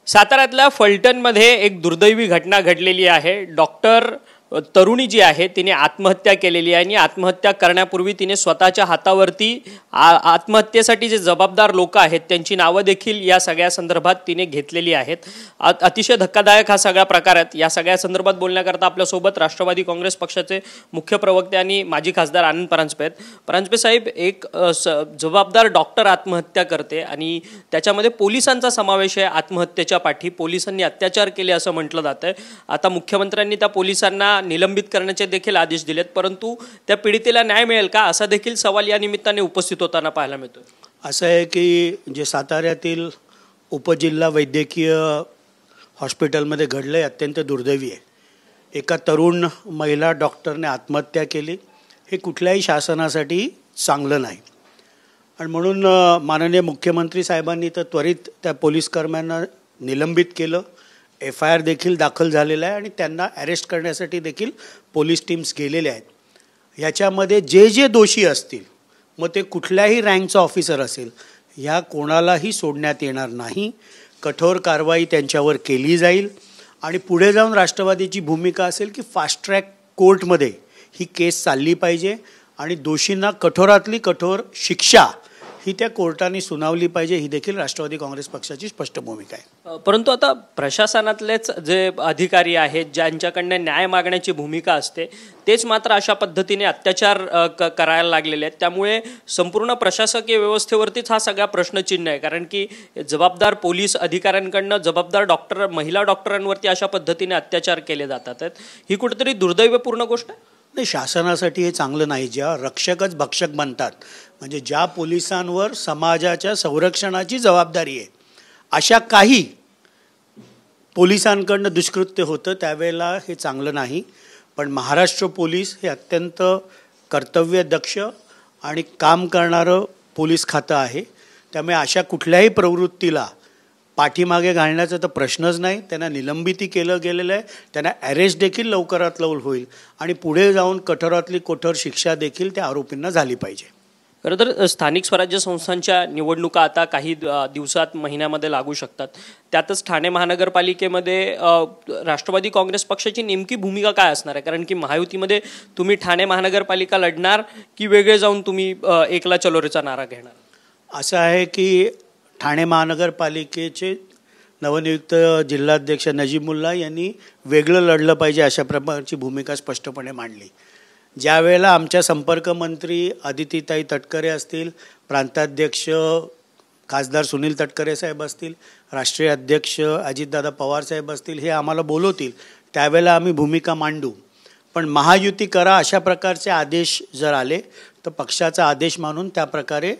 साताऱ्यातल्या फलटणमध्ये एक दुर्दैवी घटना घडलेली आहे। डॉक्टर तरुणी जी आहे तिने आत्महत्या केलेली आहे आणि आत्महत्या करण्यापूर्वी तिने स्वतःच्या हातावरती आत्महत्येसाठी जे जबाबदार लोक आहेत त्यांची नावे देखील या सगळ्या संदर्भात तिने घेतलेली आहेत। अतिशय धक्कादायक हा सगळा प्रकार आहे। या सगळ्या संदर्भात बोलण्याकरता आपल्या सोबत राष्ट्रवादी काँग्रेस पक्षाचे मुख्य प्रवक्ते आणि माजी खासदार आनंद परांजपे आहेत। परांजपे साहेब, एक जबाबदार डॉक्टर आत्महत्या करते आणि त्याच्यामध्ये पोलिसांचा समावेश आहे। आत्महत्येच्या पाठी पोलिसांनी अत्याचार केले असं म्हटलं जातंय। आता मुख्यमंत्र्यांनी त्या पोलिसांना निलंबित करण्याचे देखील आदेश दिलेत, परंतु त्या पीडितेला न्याय मिळेल का असा देखील सवाल या निमित्ताने उपस्थित होताना पाहायला मिळतो। असं आहे की जे साताऱ्यातील उपजिल्हा वैद्यकीय हॉस्पिटलमध्ये घडले अत्यंत दुर्दैवी आहे। एका तरुण महिला डॉक्टरने आत्महत्या केली। हे कुठल्याही शासनासाठी चांगलं नाही आणि म्हणून माननीय मुख्यमंत्री साहेबांनी तर त्वरित त्या पोलीस कर्मचाऱ्यांना निलंबित केलं। FIR देखील दाखल झालेला आहे आणि त्यांना अरेस्ट करण्यासाठी देखील पोलीस टीम्स गेलेले आहेत। ह्याच्यामध्ये जे दोषी असतील, मग ते कुठल्याही रँकचा ऑफिसर असेल, ह्या कोणालाही सोडण्यात येणार नाही। कठोर कारवाई त्यांच्यावर केली जाईल आणि पुढे जाऊन राष्ट्रवादीची भूमिका असेल की फास्ट ट्रॅक कोर्टमध्ये ही केस चालली पाहिजे आणि दोषींना कठोरातली कठोर शिक्षा ही त्या कोर्टाने सुनावली पाहिजे। ही देखील राष्ट्रवादी काँग्रेस पक्षाची स्पष्ट भूमिका आहे। परंतु आता प्रशासनातलेच जे अधिकारी आहेत ज्यांच्याकडनं न्याय मागण्याची भूमिका असते तेच मात्र अशा पद्धतीने अत्याचार करायला लागलेले आहेत। त्यामुळे संपूर्ण प्रशासकीय व्यवस्थेवरतीच हा सगळा प्रश्नचिन्ह आहे, कारण की जबाबदार पोलीस अधिकाऱ्यांकडनं जबाबदार डॉक्टर महिला डॉक्टरांवरती अशा पद्धतीने अत्याचार केले जातात। ही कुठेतरी दुर्दैवपूर्ण गोष्ट आहे। नाही, शासनासाठी हे चांगलं नाही। ज्या रक्षकच भक्षक बनतात, म्हणजे ज्या पोलिसांवर समाजाच्या संरक्षणाची जबाबदारी आहे, अशा काही पोलिसांकडनं दुष्कृत्य होतं त्यावेळेला हे चांगलं नाही। पण महाराष्ट्र पोलीस हे अत्यंत कर्तव्यदक्ष आणि काम करणारं पोलीस खातं आहे। त्यामुळे अशा कुठल्याही प्रवृत्तीला पाठीमागे घालण्याचा तर प्रश्नच नाही। त्यांना निलंबित केलं गेलेलं आहे, त्यांना अरेस्ट देखील लवकरात लवकर होईल आणि पुढे जाऊन कठोरातली कठोर शिक्षा देखील त्या आरोपींना झाली पाहिजे। खरं तर स्थानिक स्वराज्य संस्थांच्या निवडणुका आता काही दिवसात महिन्यामध्ये लागू शकतात। त्यातच ठाणे महानगरपालिकेमध्ये राष्ट्रवादी काँग्रेस पक्षाची नेमकी भूमिका काय असणार आहे? कारण की महायुतीमध्ये तुम्ही ठाणे महानगरपालिका लढणार की वेगळे जाऊन तुम्ही एकला चलोरेचा नारा घेणार? असं आहे की ठाणे महानगरपालिकेचे नवनियुक्त जिल्हाध्यक्ष नजीमुल्ला यांनी वेगळं लढलं पाहिजे अशा प्रकारची भूमिका स्पष्टपणे मांडली। ज्यावेळेला आमच्या संपर्कमंत्री अदितीताई तटकरे असतील, प्रांताध्यक्ष खासदार सुनील तटकरे साहेब असतील, राष्ट्रीय अध्यक्ष अजितदादा पवार साहेब असतील, हे आम्हाला बोलवतील त्यावेळेला आम्ही भूमिका मांडू। पण महायुती करा अशा प्रकारचे आदेश जर आले तर पक्षाचा आदेश मानून त्या प्रकारे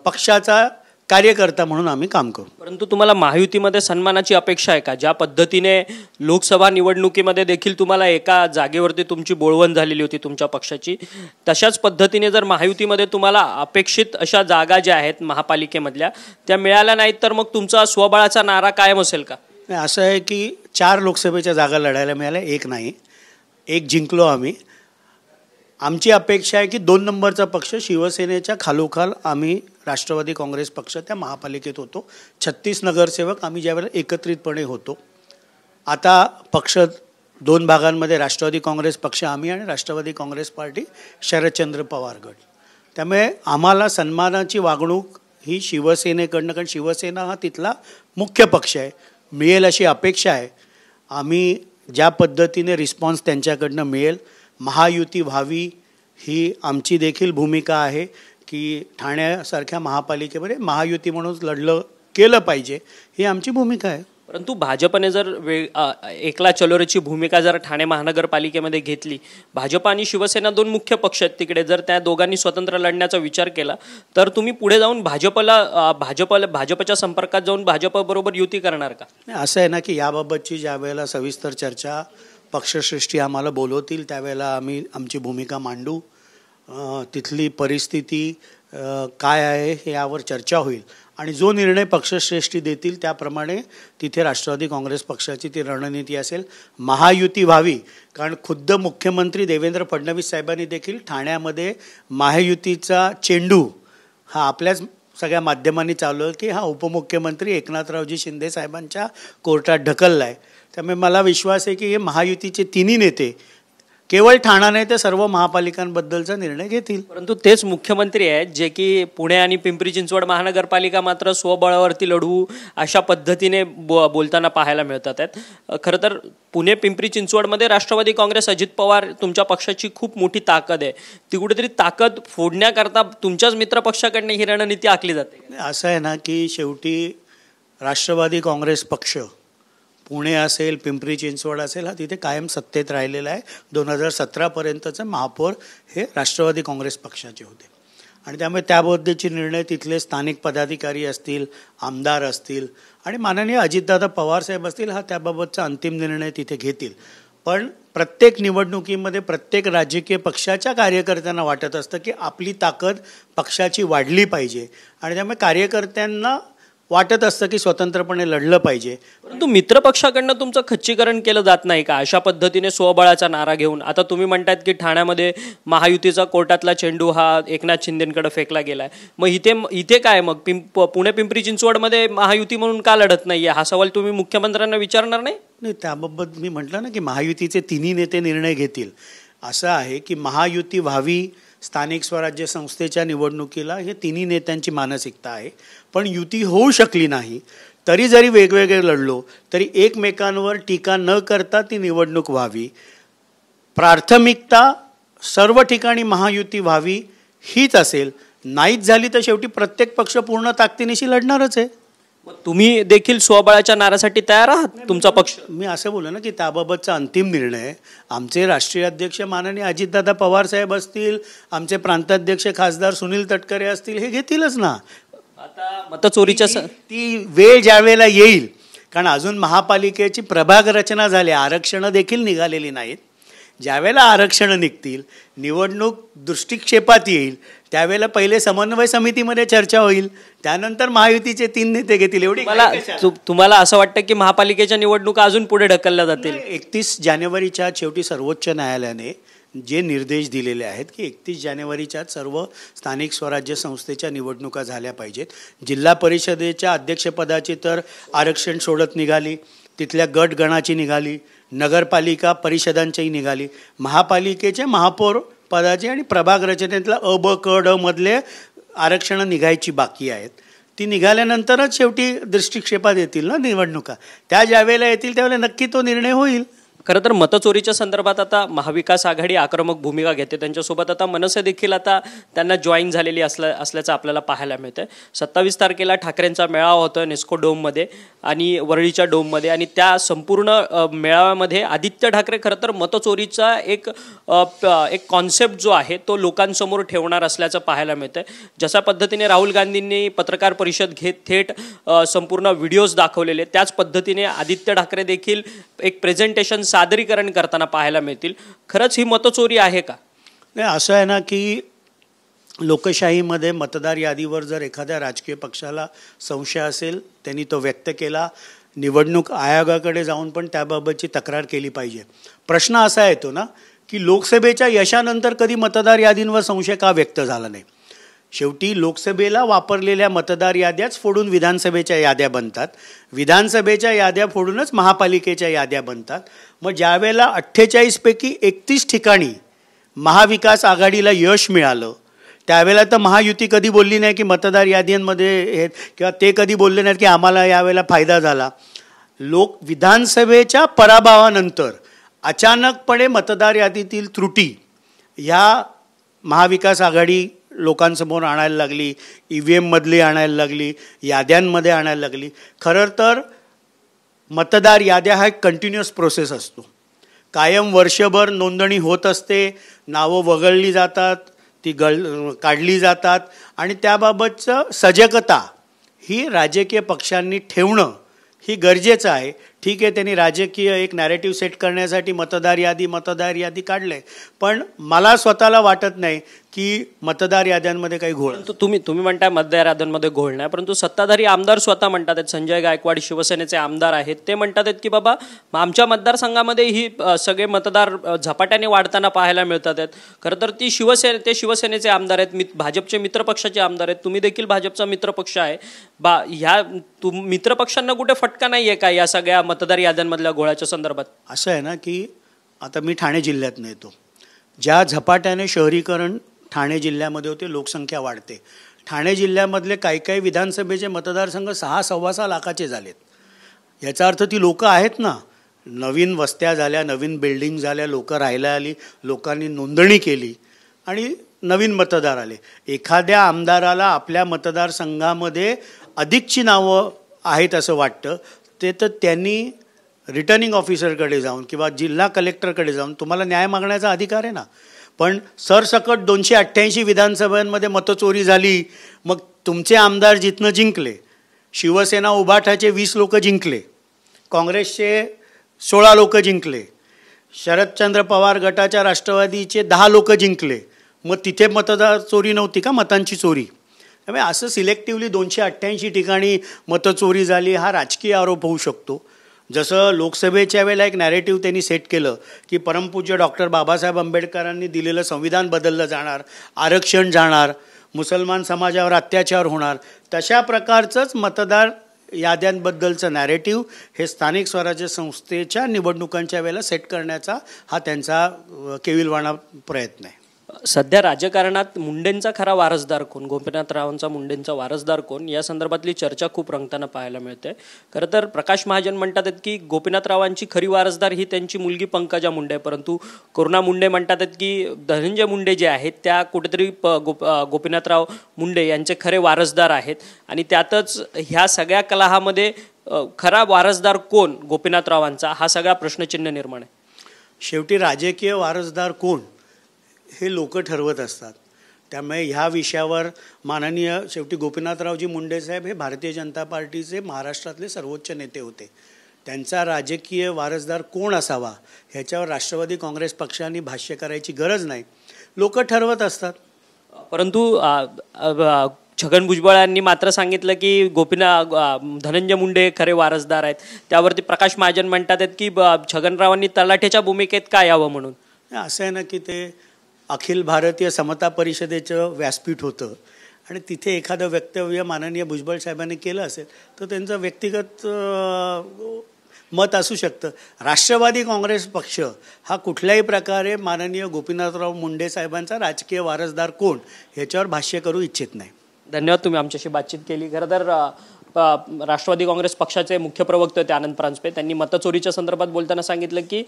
पक्षाचा कार्यकर्ता म्हणून आम्ही काम करू। परंतु तुम्हाला महायुतीमध्ये सन्मानाची अपेक्षा आहे का? ज्या पद्धतीने लोकसभा निवडणुकीमध्ये देखील तुम्हाला एका जागेवरती तुमची बोळवण झालेली होती तुमच्या पक्षाची, तशाच पद्धतीने जर महायुतीमध्ये तुम्हाला अपेक्षित अशा जागा ज्या आहेत महापालिकेमधल्या त्या मिळाल्या नाहीत तर मग तुमचा स्वबळाचा नारा कायम असेल का? असं आहे की 4 लोकसभेच्या जागा लढायला मिळाल्या, 1 नाही। 1 जिंकलो आम्ही। आमची अपेक्षा आहे की 2 नंबरचा पक्ष शिवसेनेच्या खालोखाल आम्ही राष्ट्रवादी काँग्रेस पक्ष त्या महापालिकेत होतो। 36 नगरसेवक आम्ही ज्यावेळेला एकत्रितपणे होतो। आता पक्ष 2 भागांमध्ये राष्ट्रवादी काँग्रेस पक्ष आम्ही आणि राष्ट्रवादी काँग्रेस पार्टी शरदचंद्र पवार गट। त्यामुळे आम्हाला सन्मानाची वागणूक ही शिवसेनेकडनं, कारण शिवसेना हा तिथला मुख्य पक्ष आहे, मिळेल अशी अपेक्षा आहे। आम्ही ज्या पद्धतीने रिस्पॉन्स त्यांच्याकडनं मिळेल, महायुती व्हावी ही आमची देखील भूमिका आहे की ठाण्यासारख्या महापालिकेमध्ये महायुती म्हणून लढलं केलं पाहिजे, ही आमची भूमिका आहे। परंतु भाजपने जर एकला चलोरेची भूमिका जर ठाणे महानगरपालिकेमध्ये घेतली, भाजप आणि शिवसेना 2 मुख्य पक्ष आहेत तिकडे, जर त्या दोघांनी स्वतंत्र लढण्याचा विचार केला तर तुम्ही पुढे जाऊन भाजपच्या संपर्कात जाऊन भाजपबरोबर युती करणार का? असं आहे ना की याबाबतची ज्या वेळेला सविस्तर चर्चा पक्षश्रेष्ठी आम्हाला बोलवतील त्यावेळेला आम्ही आमची भूमिका मांडू। तिथली परिस्थिती काय आहे हे यावर चर्चा होईल आणि जो निर्णय पक्षश्रेष्ठी देतील त्याप्रमाणे तिथे राष्ट्रवादी काँग्रेस पक्षाची ती रणनीती असेल। महायुती व्हावी, कारण खुद्द मुख्यमंत्री देवेंद्र फडणवीस साहेबांनी देखील ठाण्यामध्ये महायुतीचा चेंडू हा आपल्याच सगळ्या माध्यमांनी चालू आहे की हा उपमुख्यमंत्री एकनाथरावजी शिंदे साहेबांच्या कोर्टात ढकलला आहे. त्यामुळे मला विश्वास आहे की हे महायुतीचे तिन्ही नेते केवळ ठाणा नाही तर सर्व महापालिकांबद्दलचा निर्णय घेतील. परंतु तेच मुख्यमंत्री आहेत जे की पुणे आणि पिंपरी चिंचवड महानगरपालिका मात्र स्वबळावरती लढवू अशा पद्धतीने बोलताना पाहायला मिळतात आहेत. खरं तर पुणे पिंपरी चिंचवडमध्ये राष्ट्रवादी काँग्रेस अजित पवार तुमच्या पक्षाची खूप मोठी ताकद आहे. ती कुठेतरी ताकद फोडण्याकरता तुमच्याच मित्रपक्षाकडनं ही रणनीती आखली जाते. असं आहे ना की शेवटी राष्ट्रवादी काँग्रेस पक्ष पुणे असेल पिंपरी चिंचवड असेल हा तिथे कायम सत्तेत राहिलेला आहे. 2017पर्यंतचे महापौर हे राष्ट्रवादी काँग्रेस पक्षाचे होते आणि त्यामुळे त्याबद्दलचे निर्णय तिथले स्थानिक पदाधिकारी असतील, आमदार असतील आणि माननीय अजितदादा पवारसाहेब असतील हा त्याबाबतचा अंतिम निर्णय तिथे घेतील. पण प्रत्येक निवडणुकीमध्ये प्रत्येक राजकीय पक्षाच्या कार्यकर्त्यांना वाटत असतं की आपली ताकद पक्षाची वाढली पाहिजे आणि त्यामुळे कार्यकर्त्यांना वाटत असतं की स्वतंत्रपणे लढलं पाहिजे. परंतु मित्रपक्षाकडनं तुमचं खच्चीकरण केलं जात नाही का अशा पद्धतीने स्वबळाचा नारा घेऊन? आता तुम्ही म्हणतात की ठाण्यामध्ये महायुतीचा कोर्टातला चेंडू हा एकनाथ शिंदेंकडे फेकला गेलाय. मग इथे काय मग पुणे पिंपरी चिंचवडमध्ये महायुती म्हणून का लढत नाहीये हा सवाल तुम्ही मुख्यमंत्र्यांना विचारणार नाही? नाही, त्याबाबत मी म्हटलं ना की महायुतीचे तिन्ही नेते निर्णय घेतील. असं आहे की महायुती व्हावी स्थानिक स्वराज्य संस्थेच्या निवडणुकीला हे तिन्ही नेत्यांची मानसिकता आहे. पण युती होऊ शकली नाही तरी जरी वेगवेगळे लढलो तरी एकमेकांवर टीका न करता ती निवडणूक व्हावी. प्राथमिकता सर्व ठिकाणी महायुती व्हावी हीच असेल. नाहीच झाली तर शेवटी प्रत्येक पक्ष पूर्ण ताकदीनिशी लढणारच आहे. तुम्ही देखील स्वबळाच्या नारासाठी तयार आहात तुमचा पक्ष? मी असं बोललो ना की त्याबाबतचा अंतिम निर्णय आमचे राष्ट्रीय अध्यक्ष माननीय अजितदादा पवार साहेब असतील, आमचे प्रांताध्यक्ष खासदार सुनील तटकरे असतील हे घेतीलच ना. आता मतचोरीच्या ती वेळ ज्या वेळेला येईल कारण अजून महापालिकेची प्रभाग रचना झाली, आरक्षणं देखील निघालेली नाहीत. ज्यावेळेला आरक्षणं निघतील निवडणूक दृष्टिक्षेपात येईल त्यावेळेला पहिले समन्वय समितीमध्ये चर्चा होईल, त्यानंतर महायुतीचे 3 नेते घेतील. एवढी तुम्हाला असं वाटतं की महापालिकेच्या निवडणुका अजून पुढे ढकलल्या जातील? 31 जानेवारीच्या शेवटी सर्वोच्च न्यायालयाने जे निर्देश दिलेले आहेत की 31 जानेवारीच्या सर्व स्थानिक स्वराज्य संस्थेच्या निवडणुका झाल्या पाहिजेत. जिल्हा परिषदेच्या अध्यक्षपदाची तर आरक्षण सोडत निघाली, तिथल्या गट गणाची निघाली, नगरपालिका परिषदांचीही निघाली, महापालिकेचे महापौर पदाचे आणि प्रभाग रचनेतला अ ब क ड मधले आरक्षणं निघायची बाकी आहेत. ती निघाल्यानंतरच शेवटी दृष्टिक्षेपात येतील ना निवडणुका. त्या ज्यावेळेला येतील त्यावेळेला नक्की तो निर्णय होईल. खरं तर मतचोरीच्या संदर्भात आता महाविकास आघाडी आक्रमक भूमिका घेते. त्यांच्यासोबत आता मनसे देखील आता त्यांना जॉईन झालेली असल्याचं आपल्याला पाहायला मिळतं. 27 तारखेला ठाकरेंचा मेळावा होता नेस्को डोममध्ये आणि वरळीच्या डोममध्ये आणि त्या संपूर्ण मेळाव्यामध्ये आदित्य ठाकरे खरं तर मतचोरीचा एक कॉन्सेप्ट जो आहे तो लोकांसमोर ठेवणार असल्याचं पाहायला मिळतं. जशा पद्धतीने राहुल गांधींनी पत्रकार परिषद घेत थेट संपूर्ण व्हिडिओज दाखवलेले त्याच पद्धतीने आदित्य ठाकरे देखील एक प्रेझेंटेशन सादरीकरण करताना पाहायला मिळतील. खरंच ही मतचोरी आहे का? नाही, असं आहे ना की लोकशाहीमध्ये मतदार यादीवर जर एखाद्या राजकीय पक्षाला संशय असेल त्यांनी तो व्यक्त केला, निवडणूक आयोगाकडे जाऊन पण त्याबाबतची तक्रार केली पाहिजे. प्रश्न असा येतो ना की लोकसभेच्या यशानंतर कधी मतदार यादींवर संशय का व्यक्त झाला नाही? शेवटी लोकसभेला वापरलेल्या मतदार याद्याच फोडून विधानसभेच्या याद्या बनतात, विधानसभेच्या याद्या फोडूनच महापालिकेच्या याद्या बनतात. मग ज्यावेळेला 48 पैकी 31 ठिकाणी महाविकास आघाडीला यश मिळालं त्यावेळेला तर महायुती कधी बोलली नाही की मतदार याद्यांमध्ये हे किंवा ते कधी बोलले नाहीत की आम्हाला यावेळेला फायदा झाला. विधानसभेच्या पराभवानंतर अचानकपणे मतदार यादीतील त्रुटी ह्या महाविकास आघाडी लोकांसमोर आणायला लागली, EVM मधली आणायला लागली, याद्यांमध्ये आणायला लागली. खरं तर मतदार याद्या हा एक कंटिन्युअस प्रोसेस असतो. कायम वर्षभर नोंदणी होत असते, नावं वगळली जातात, ती काढली जातात आणि त्याबाबतचं सजगता ही राजकीय पक्षांनी ठेवणं ही गरजेचं आहे. ठीक आहे, त्यांनी राजकीय एक नॅरेटिव्ह सेट करण्यासाठी मतदार यादी काढले, पण मला स्वतःला वाटत नाही की मतदार याद्यांमध्ये काही घोळ. तुम्ही म्हणताय मतदार याद्यांमध्ये घोळ नाही, परंतु सत्ताधारी आमदार स्वतः म्हणतात आहेत, संजय गायकवाड शिवसेनेचे आमदार आहेत, ते म्हणतात आहेत की बाबा आमच्या मतदारसंघामध्ये ही सगळे मतदार झपाट्याने वाढताना पाहायला मिळतात आहेत. खरं तर ते शिवसेनेचे आमदार आहेत, भाजपचे मित्रपक्षाचे आमदार आहेत, तुम्ही देखील भाजपचा मित्रपक्ष आहे. ह्या मित्रपक्षांना कुठे फटका नाही आहे का या सगळ्या मतदार याद्यांमधल्या घोळाच्या संदर्भात? असं आहे ना की आता मी ठाणे जिल्ह्यातनं येतो. ज्या झपाट्याने शहरीकरण ठाणे जिल्ह्यामध्ये होते, लोकसंख्या वाढते. ठाणे जिल्ह्यामधले काही विधानसभेचे मतदारसंघ 6-6.25 लाखाचे झालेत. याचा अर्थ ती लोकं आहेत ना, नवीन वस्त्या झाल्या, नवीन बिल्डिंग झाल्या, लोकं राहायला आली, लोकांनी नोंदणी केली आणि नवीन मतदार आले. एखाद्या आमदाराला आपल्या मतदारसंघामध्ये अधिकची नावं आहेत असं वाटतं, ते तर त्यांनी रिटर्निंग ऑफिसरकडे जाऊन किंवा जिल्हा कलेक्टरकडे जाऊन तुम्हाला न्याय मागण्याचा अधिकार आहे ना. पण सरसकट 288 विधानसभांमध्ये मतचोरी झाली, मग तुमचे आमदार जिथनं जिंकले, शिवसेना उभाठाचे 20 लोक जिंकले, काँग्रेसचे 16 लोक जिंकले, शरदचंद्र पवार गटाच्या राष्ट्रवादीचे 10 लोक जिंकले, मग तिथे मतदार चोरी नव्हती का, मतांची चोरी? त्यामुळे असं सिलेक्टिव्हली 288 ठिकाणी मतचोरी झाली हा राजकीय आरोप होऊ शकतो. जसं लोकसभेच्या वेळेला एक नॅरेटिव्ह त्यांनी सेट केलं की परमपूज्य डॉक्टर बाबासाहेब आंबेडकरांनी दिलेलं संविधान बदललं जाणार, आरक्षण जाणार, मुसलमान समाजावर अत्याचार होणार, तशा प्रकारचंच मतदार याद्यांबद्दलचं नॅरेटिव्ह हे स्थानिक स्वराज्य संस्थेच्या निवडणुकांच्या वेळेला सेट करण्याचा हा त्यांचा केविलवाणा प्रयत्न आहे. सध्या राजकारणात मुंडेंचा खरा वारसदार कोण, गोपीनाथरावांचा मुंडेंचा वारसदार कोण, या संदर्भातली चर्चा खूप रंगताना पाहायला मिळते. खरं तर प्रकाश महाजन म्हणतात आहेत की गोपीनाथरावांची खरी वारसदार ही त्यांची मुलगी पंकजा मुंडे, परंतु करुणा मुंडे म्हणतात आहेत की धनंजय मुंडे जे आहेत त्या कुठेतरी गोपीनाथराव मुंडे यांचे खरे वारसदार आहेत. आणि त्यातच ह्या सगळ्या कलहामध्ये खरा वारसदार कोण गोपीनाथरावांचा, हा सगळा प्रश्नचिन्ह निर्माण आहे. शेवटी राजकीय वारसदार कोण हे लोक ठरवत असतात. त्यामुळे ह्या विषयावर माननीय शेवटी गोपीनाथरावजी मुंडे साहेब हे भारतीय जनता पार्टीचे महाराष्ट्रातले सर्वोच्च नेते होते. त्यांचा राजकीय वारसदार कोण असावा ह्याच्यावर राष्ट्रवादी काँग्रेस पक्षाने भाष्य करायची गरज नाही, लोक ठरवत असतात. परंतु छगन भुजबळ यांनी मात्र सांगितलं की धनंजय मुंडे खरे वारसदार आहेत. त्यावरती प्रकाश महाजन म्हणतात आहेत की छगनरावांनी तलाठ्याच्या भूमिकेत काय यावं म्हणून. असं आहे ना की ते अखिल भारतीय समता परिषदेचं व्यासपीठ होतं आणि तिथे एखादं वक्तव्य माननीय भुजबळ साहेबांनी केलं असेल तर त्यांचं व्यक्तिगत मत असू शकतं. राष्ट्रवादी काँग्रेस पक्ष हा कुठल्याही प्रकारे माननीय गोपीनाथराव मुंडे साहेबांचा राजकीय वारसदार कोण ह्याच्यावर भाष्य करू इच्छित नाही. धन्यवाद, तुम्ही आमच्याशी बातचीत केली. खरं तर राष्ट्रवादी काँग्रेस पक्षाचे मुख्य प्रवक्ते होते आनंद परांजपे, त्यांनी मतचोरीच्या संदर्भात बोलताना सांगितलं की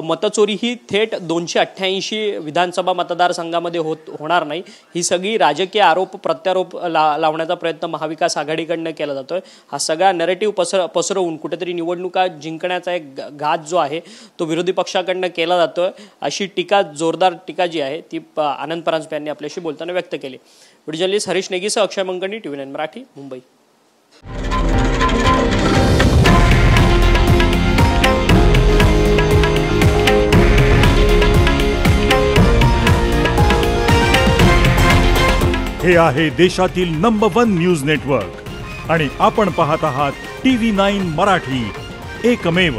मतचोरी ही थेट 288 विधानसभा मतदारसंघामध्ये होणार नाही. ही सगळी राजकीय आरोप प्रत्यारोप लावण्याचा प्रयत्न महाविकास आघाडीकडनं केला जातोय. हा सगळा नॅरेटिव्ह पसरवून कुठेतरी निवडणुका जिंकण्याचा एक घात जो आहे तो विरोधी पक्षाकडनं केला जातोय, अशी टीका, जोरदार टीका जी आहे ती आनंद परांजपे यांनी आपल्याशी बोलताना व्यक्त केली. व्हिडिओ जर्नलिस्ट हरीश नेगीसह अक्षय मंगणी, TV9 मराठी, मुंबई. हे आहे देशातील नंबर 1 न्यूज नेटवर्क आणि आपण पाहत आहात TV9 मराठी, एकमेव.